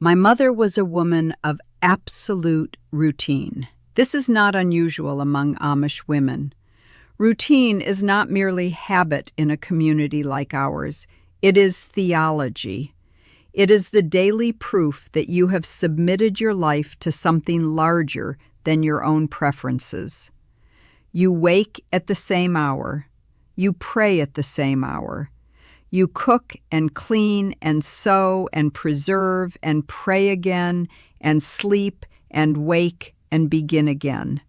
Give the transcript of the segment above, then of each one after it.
My mother was a woman of absolute routine. This is not unusual among Amish women. Routine is not merely habit in a community like ours. It is theology. It is the daily proof that you have submitted your life to something larger than your own preferences. You wake at the same hour. You pray at the same hour. You cook and clean and sew and preserve and pray again and sleep and wake and begin again.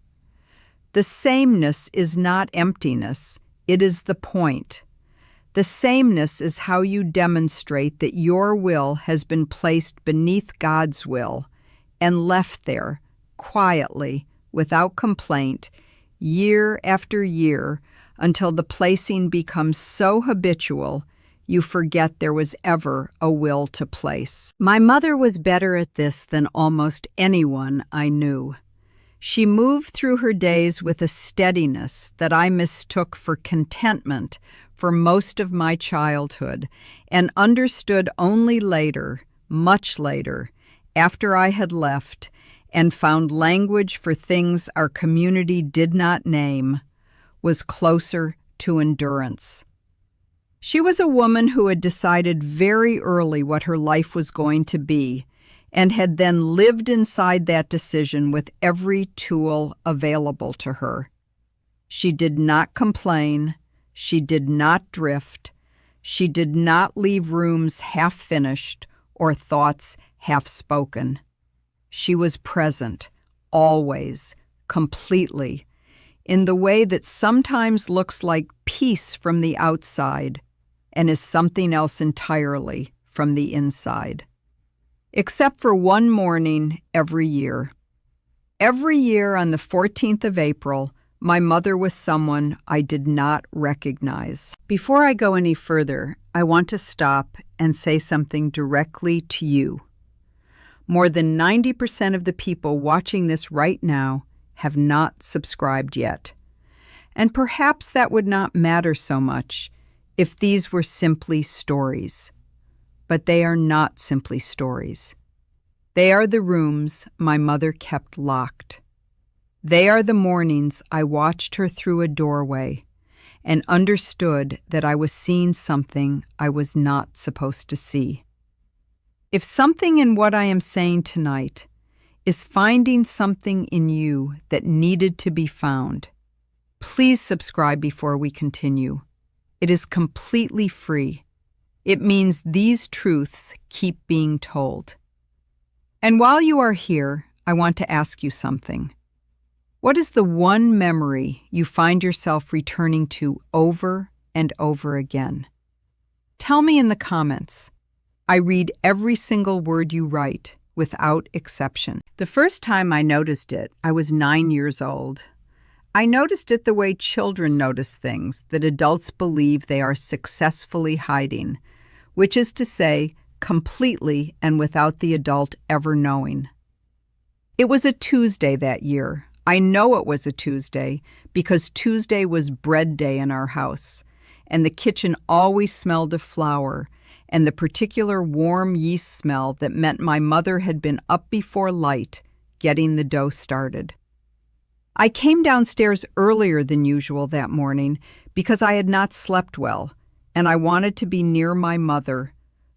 The sameness is not emptiness. It is the point. The sameness is how you demonstrate that your will has been placed beneath God's will and left there, quietly, without complaint, year after year, until the placing becomes so habitual you forget there was ever a will to place. My mother was better at this than almost anyone I knew. She moved through her days with a steadiness that I mistook for contentment for most of my childhood, and understood only later, much later, after I had left, and found language for things our community did not name, was closer to endurance. She was a woman who had decided very early what her life was going to be, and had then lived inside that decision with every tool available to her. She did not complain. She did not drift. She did not leave rooms half-finished or thoughts half-spoken. She was present, always, completely, in the way that sometimes looks like peace from the outside and is something else entirely from the inside. Except for one morning every year. Every year on the 14th of April, my mother was someone I did not recognize. Before I go any further, I want to stop and say something directly to you. More than 90% of the people watching this right now have not subscribed yet. And perhaps that would not matter so much if these were simply stories. But they are not simply stories. They are the rooms my mother kept locked. They are the mornings I watched her through a doorway and understood that I was seeing something I was not supposed to see. If something in what I am saying tonight is finding something in you that needed to be found, please subscribe before we continue. It is completely free. It means these truths keep being told. And while you are here, I want to ask you something. What is the one memory you find yourself returning to over and over again? Tell me in the comments. I read every single word you write, without exception. The first time I noticed it, I was 9 years old. I noticed it the way children notice things that adults believe they are successfully hiding, which is to say, completely and without the adult ever knowing. It was a Tuesday that year. I know it was a Tuesday because Tuesday was bread day in our house, and the kitchen always smelled of flour and the particular warm yeast smell that meant my mother had been up before light, getting the dough started. I came downstairs earlier than usual that morning because I had not slept well, and I wanted to be near my mother,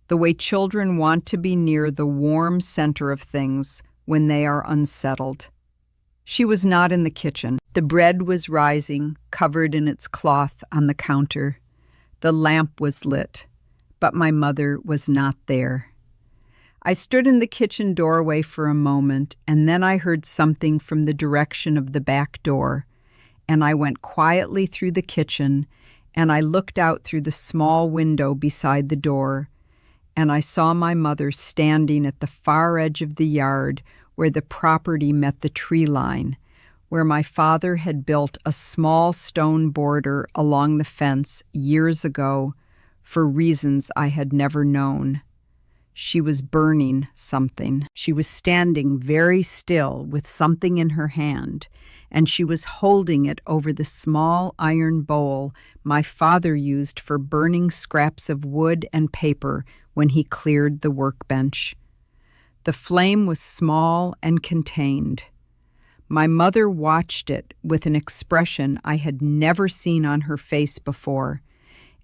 the way children want to be near the warm center of things when they are unsettled. She was not in the kitchen. The bread was rising, covered in its cloth on the counter. The lamp was lit, but my mother was not there. I stood in the kitchen doorway for a moment, and then I heard something from the direction of the back door, and I went quietly through the kitchen, and I looked out through the small window beside the door, and I saw my mother standing at the far edge of the yard where the property met the tree line, where my father had built a small stone border along the fence years ago for reasons I had never known. She was burning something. She was standing very still with something in her hand, and she was holding it over the small iron bowl my father used for burning scraps of wood and paper when he cleared the workbench. The flame was small and contained. My mother watched it with an expression I had never seen on her face before,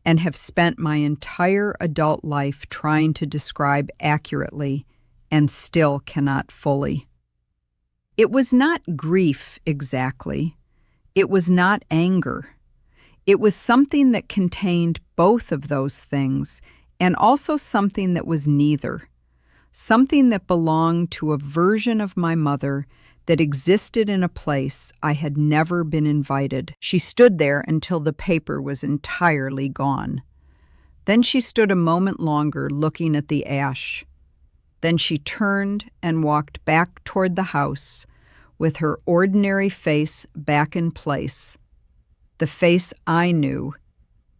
and have spent my entire adult life trying to describe accurately, and still cannot fully. It was not grief exactly. It was not anger. It was something that contained both of those things, and also something that was neither. Something that belonged to a version of my mother that existed in a place I had never been invited. She stood there until the paper was entirely gone. Then she stood a moment longer looking at the ash. Then she turned and walked back toward the house with her ordinary face back in place. The face I knew,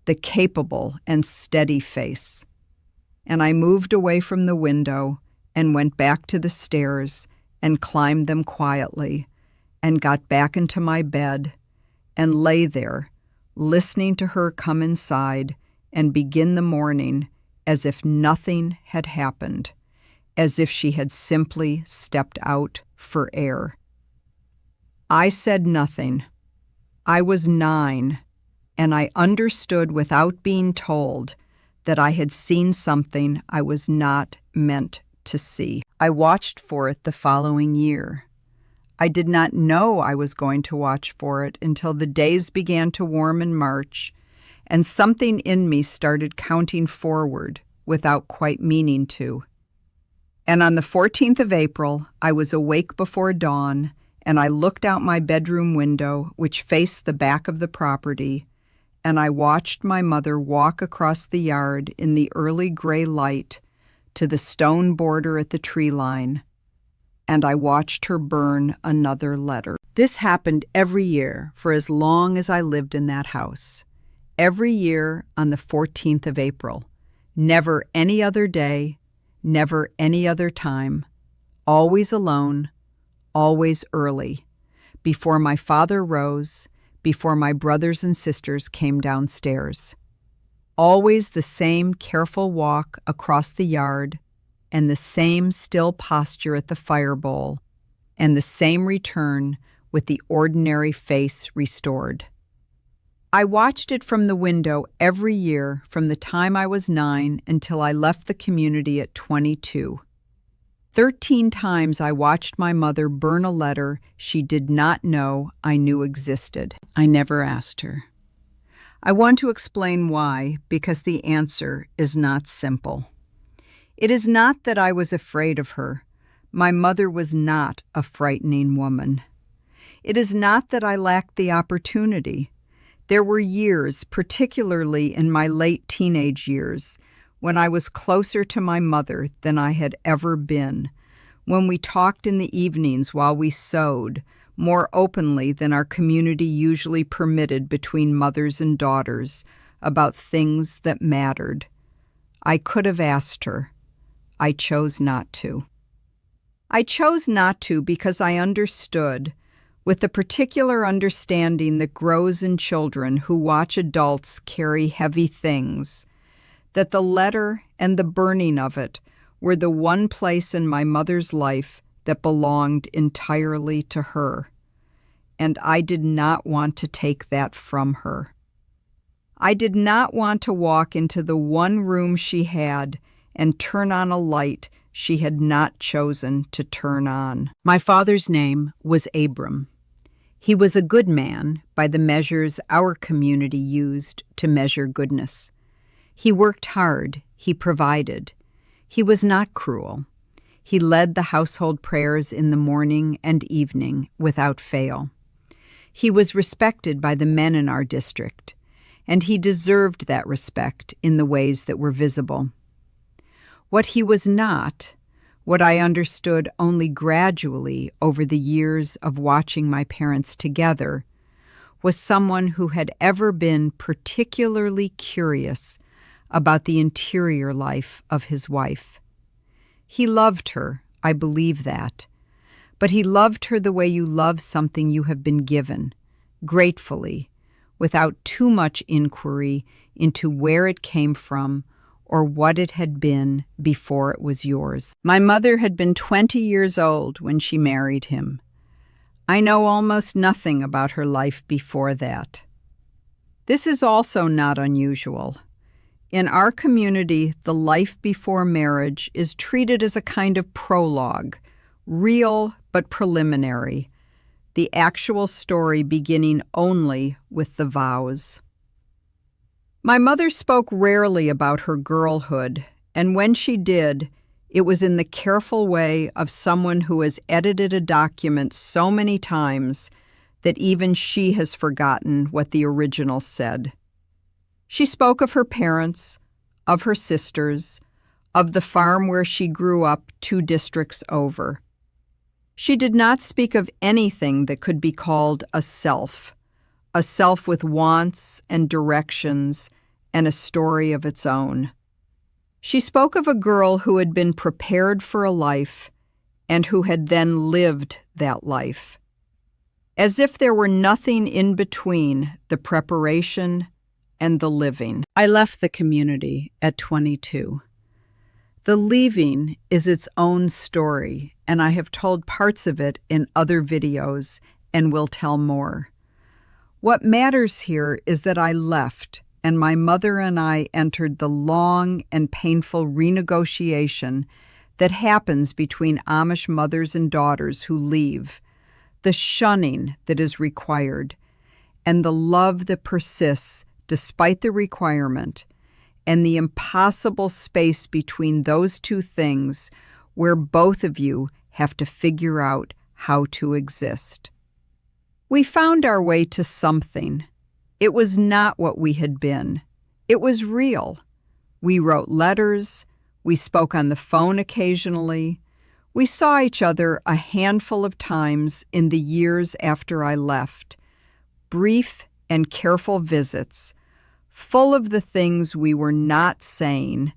the capable and steady face. And I moved away from the window and went back to the stairs and climbed them quietly, and got back into my bed, and lay there, listening to her come inside and begin the morning as if nothing had happened, as if she had simply stepped out for air. I said nothing. I was 9, and I understood without being told that I had seen something I was not meant to see. I watched for it the following year. I did not know I was going to watch for it until the days began to warm in March, and something in me started counting forward without quite meaning to. And on the 14th of April, I was awake before dawn, and I looked out my bedroom window, which faced the back of the property, and I watched my mother walk across the yard in the early gray light to the stone border at the tree line, and I watched her burn another letter. This happened every year for as long as I lived in that house. Every year on the 14th of April. Never any other day, never any other time. Always alone, always early. Before my father rose, before my brothers and sisters came downstairs. Always the same careful walk across the yard, and the same still posture at the fire bowl, and the same return with the ordinary face restored. I watched it from the window every year from the time I was 9 until I left the community at 22. 13 times I watched my mother burn a letter she did not know I knew existed. I never asked her. I want to explain why, because the answer is not simple. It is not that I was afraid of her. My mother was not a frightening woman. It is not that I lacked the opportunity. There were years, particularly in my late teenage years, when I was closer to my mother than I had ever been, when we talked in the evenings while we sewed, more openly than our community usually permitted between mothers and daughters, about things that mattered. I could have asked her. I chose not to. I chose not to because I understood, with the particular understanding that grows in children who watch adults carry heavy things, that the letter and the burning of it were the one place in my mother's life that belonged entirely to her, and I did not want to take that from her. I did not want to walk into the one room she had and turn on a light she had not chosen to turn on. My father's name was Abram. He was a good man by the measures our community used to measure goodness. He worked hard, he provided. He was not cruel. He led the household prayers in the morning and evening without fail. He was respected by the men in our district, and he deserved that respect in the ways that were visible. What he was not, what I understood only gradually over the years of watching my parents together, was someone who had ever been particularly curious about the interior life of his wife. He loved her, I believe that, but he loved her the way you love something you have been given, gratefully, without too much inquiry into where it came from or what it had been before it was yours. My mother had been 20 years old when she married him. I know almost nothing about her life before that. This is also not unusual. In our community, the life before marriage is treated as a kind of prologue, real but preliminary, the actual story beginning only with the vows. My mother spoke rarely about her girlhood, and when she did, it was in the careful way of someone who has edited a document so many times that even she has forgotten what the original said. She spoke of her parents, of her sisters, of the farm where she grew up 2 districts over. She did not speak of anything that could be called a self with wants and directions and a story of its own. She spoke of a girl who had been prepared for a life and who had then lived that life, as if there were nothing in between the preparation and the living. I left the community at 22. The leaving is its own story, and I have told parts of it in other videos and will tell more. What matters here is that I left, and my mother and I entered the long and painful renegotiation that happens between Amish mothers and daughters who leave, the shunning that is required, and the love that persists despite the requirement, and the impossible space between those 2 things where both of you have to figure out how to exist. We found our way to something. It was not what we had been. It was real. We wrote letters. We spoke on the phone occasionally. We saw each other a handful of times in the years after I left. Brief and careful visits, full of the things we were not saying,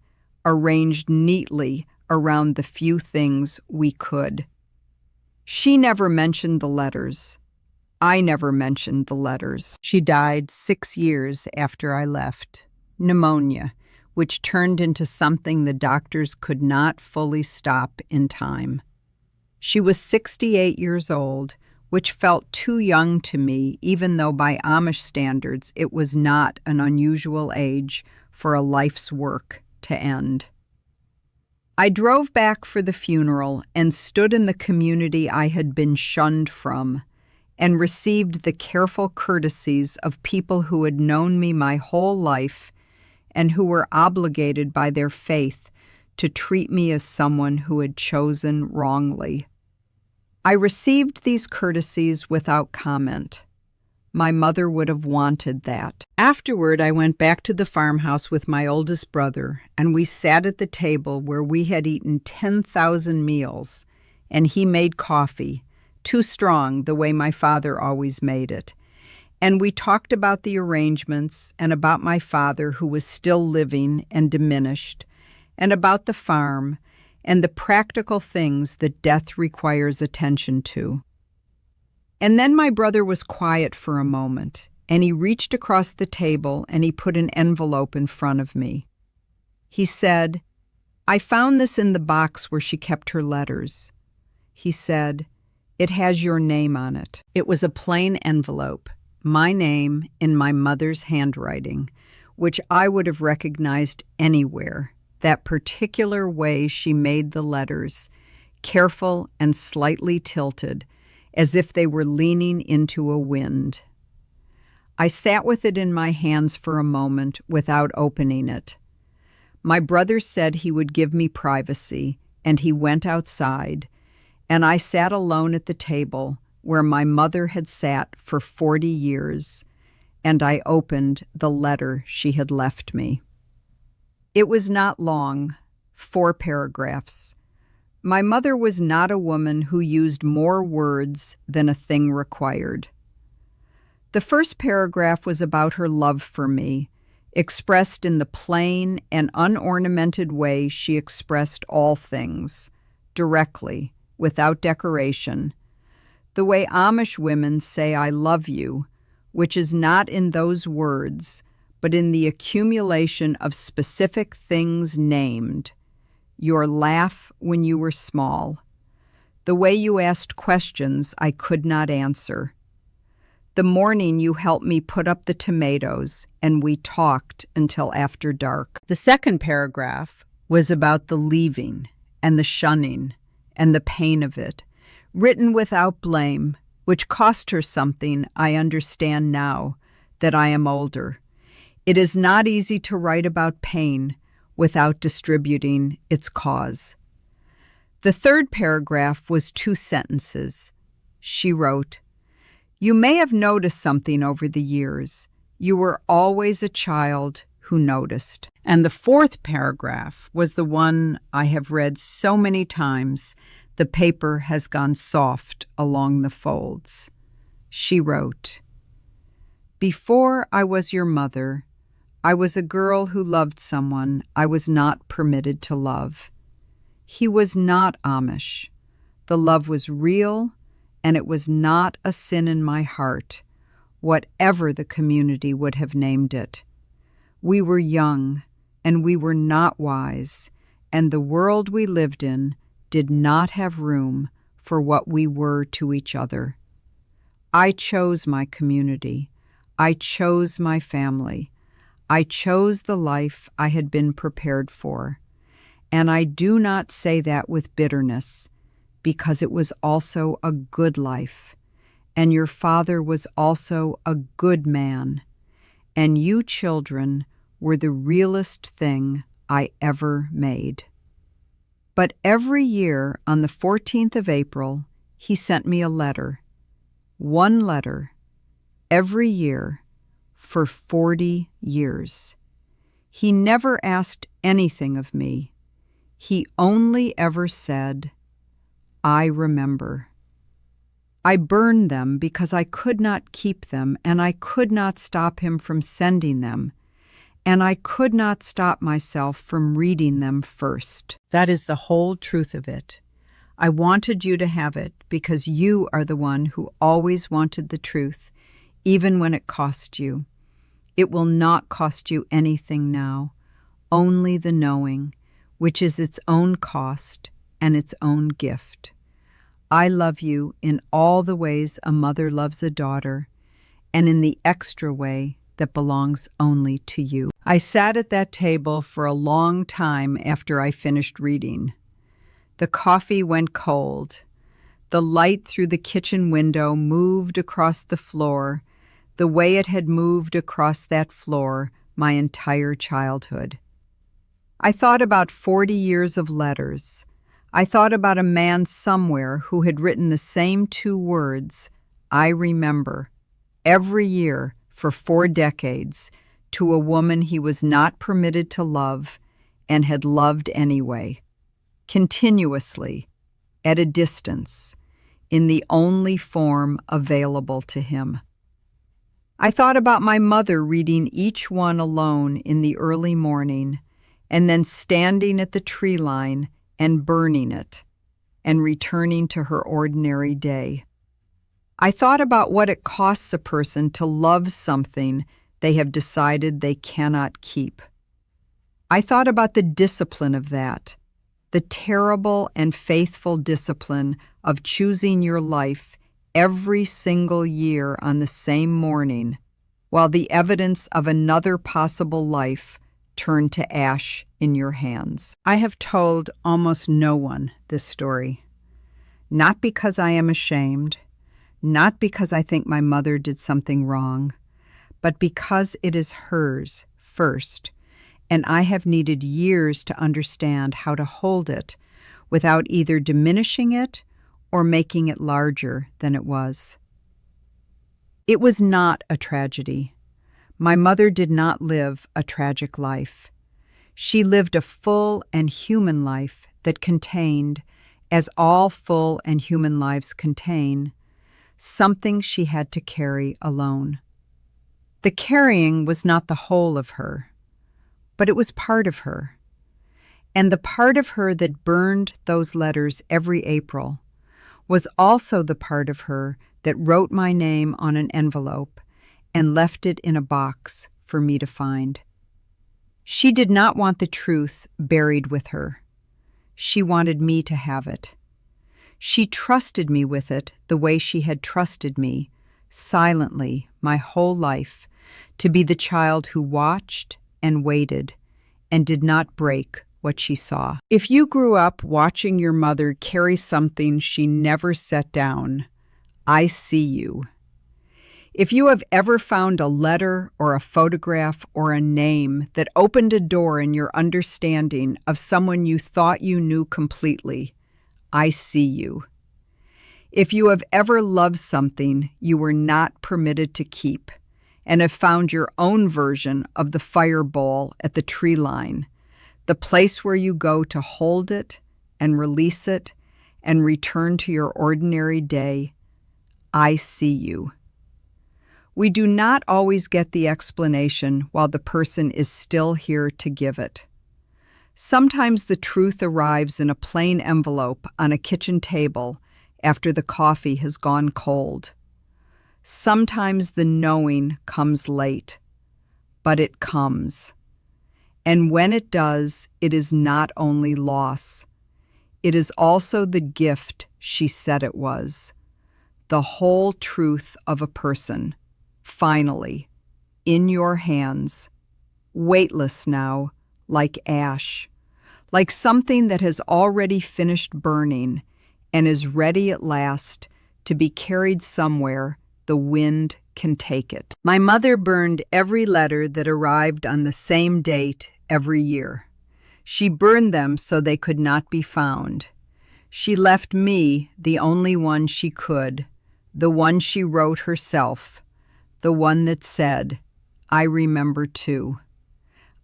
arranged neatly around the few things we could. She never mentioned the letters. I never mentioned the letters. She died 6 years after I left. Pneumonia, which turned into something the doctors could not fully stop in time. She was 68 years old, which felt too young to me, even though by Amish standards it was not an unusual age for a life's work to end. I drove back for the funeral and stood in the community I had been shunned from, and received the careful courtesies of people who had known me my whole life and who were obligated by their faith to treat me as someone who had chosen wrongly. I received these courtesies without comment. My mother would have wanted that. Afterward, I went back to the farmhouse with my oldest brother, and we sat at the table where we had eaten 10,000 meals, and he made coffee, too strong the way my father always made it. And we talked about the arrangements and about my father who was still living and diminished, and about the farm and the practical things that death requires attention to. And then my brother was quiet for a moment, and he reached across the table and he put an envelope in front of me. He said, "I found this in the box where she kept her letters." He said, "It has your name on it." It was a plain envelope, my name in my mother's handwriting, which I would have recognized anywhere. That particular way she made the letters, careful and slightly tilted, as if they were leaning into a wind. I sat with it in my hands for a moment without opening it. My brother said he would give me privacy, and he went outside, and I sat alone at the table where my mother had sat for 40 years, and I opened the letter she had left me. It was not long, 4 paragraphs. My mother was not a woman who used more words than a thing required. The first paragraph was about her love for me, expressed in the plain and unornamented way she expressed all things, directly, without decoration, the way Amish women say "I love you," which is not in those words, but in the accumulation of specific things named. Your laugh when you were small. The way you asked questions I could not answer. The morning you helped me put up the tomatoes and we talked until after dark. The second paragraph was about the leaving and the shunning and the pain of it, written without blame, which cost her something I understand now that I am older. It is not easy to write about pain without distributing its cause. The third paragraph was 2 sentences. She wrote, "You may have noticed something over the years. You were always a child who noticed." And the fourth paragraph was the one I have read so many times, the paper has gone soft along the folds. She wrote, "Before I was your mother, I was a girl who loved someone I was not permitted to love. He was not Amish. The love was real, and it was not a sin in my heart, whatever the community would have named it. We were young, and we were not wise, and the world we lived in did not have room for what we were to each other. I chose my community. I chose my family. I chose the life I had been prepared for. And I do not say that with bitterness, because it was also a good life, and your father was also a good man, and you children were the realest thing I ever made." But every year on the 14th of April, he sent me a letter. 1 letter, every year, for 40 years. He never asked anything of me. He only ever said, "I remember." I burned them because I could not keep them, and I could not stop him from sending them, and I could not stop myself from reading them first. That is the whole truth of it. I wanted you to have it because you are the one who always wanted the truth, even when it cost you. It will not cost you anything now, only the knowing, which is its own cost and its own gift. I love you in all the ways a mother loves a daughter, and in the extra way that belongs only to you. I sat at that table for a long time after I finished reading. The coffee went cold. The light through the kitchen window moved across the floor, the way it had moved across that floor my entire childhood. I thought about 40 years of letters. I thought about a man somewhere who had written the same 2 words, "I remember," every year for 4 decades to a woman he was not permitted to love and had loved anyway, continuously, at a distance, in the only form available to him. I thought about my mother reading each one alone in the early morning, and then standing at the tree line and burning it, and returning to her ordinary day. I thought about what it costs a person to love something they have decided they cannot keep. I thought about the discipline of that, the terrible and faithful discipline of choosing your life every single year on the same morning, while the evidence of another possible life turned to ash in your hands. I have told almost no one this story, not because I am ashamed, not because I think my mother did something wrong, but because it is hers first, and I have needed years to understand how to hold it without either diminishing it or making it larger than it was. It was not a tragedy. My mother did not live a tragic life. She lived a full and human life that contained, as all full and human lives contain, something she had to carry alone. The carrying was not the whole of her, but it was part of her. And the part of her that burned those letters every April was also the part of her that wrote my name on an envelope and left it in a box for me to find. She did not want the truth buried with her. She wanted me to have it. She trusted me with it the way she had trusted me, silently, my whole life, to be the child who watched and waited and did not break what she saw. If you grew up watching your mother carry something she never set down, I see you. If you have ever found a letter or a photograph or a name that opened a door in your understanding of someone you thought you knew completely, I see you. If you have ever loved something you were not permitted to keep and have found your own version of the fire bowl at the tree line, the place where you go to hold it and release it and return to your ordinary day, I see you. We do not always get the explanation while the person is still here to give it. Sometimes the truth arrives in a plain envelope on a kitchen table after the coffee has gone cold. Sometimes the knowing comes late, but it comes. And when it does, it is not only loss. It is also the gift she said it was. The whole truth of a person, finally, in your hands, weightless now, like ash, like something that has already finished burning and is ready at last to be carried somewhere the wind can take it. My mother burned every letter that arrived on the same date every year. She burned them so they could not be found. She left me the only one she could, the one she wrote herself, the one that said, I remember too.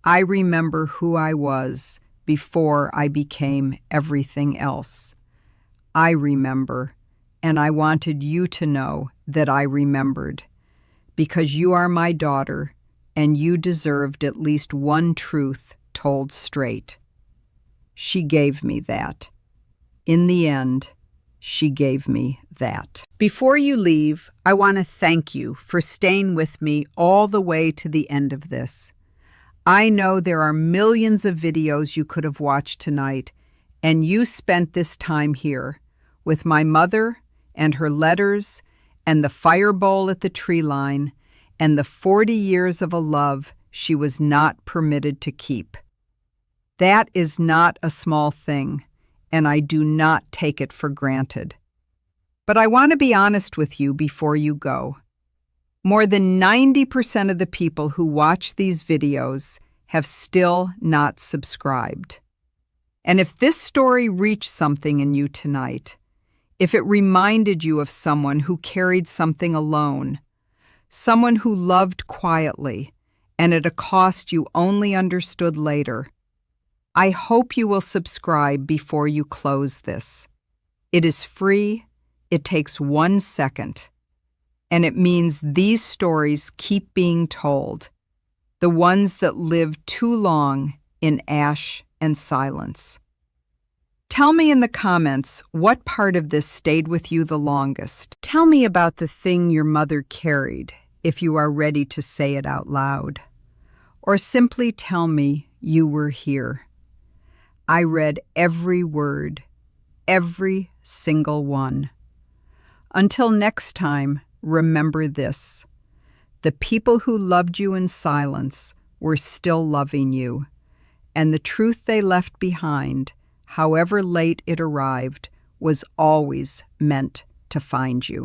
I remember who I was before I became everything else. I remember, and I wanted you to know that I remembered, because you are my daughter, and you deserved at least one truth told straight. She gave me that. In the end, she gave me that. Before you leave, I want to thank you for staying with me all the way to the end of this. I know there are millions of videos you could have watched tonight, and you spent this time here with my mother and her letters and the fire bowl at the tree line and the 40 years of a love she was not permitted to keep. That is not a small thing, and I do not take it for granted. But I want to be honest with you before you go. More than 90% of the people who watch these videos have still not subscribed. And if this story reached something in you tonight, if it reminded you of someone who carried something alone, someone who loved quietly and at a cost you only understood later, I hope you will subscribe before you close this. It is free, it takes 1 second, and it means these stories keep being told, the ones that live too long in ash and silence. Tell me in the comments what part of this stayed with you the longest. Tell me about the thing your mother carried, if you are ready to say it out loud. Or simply tell me you were here. I read every word, every single one. Until next time, remember this. The people who loved you in silence were still loving you, and the truth they left behind, however late it arrived, was always meant to find you.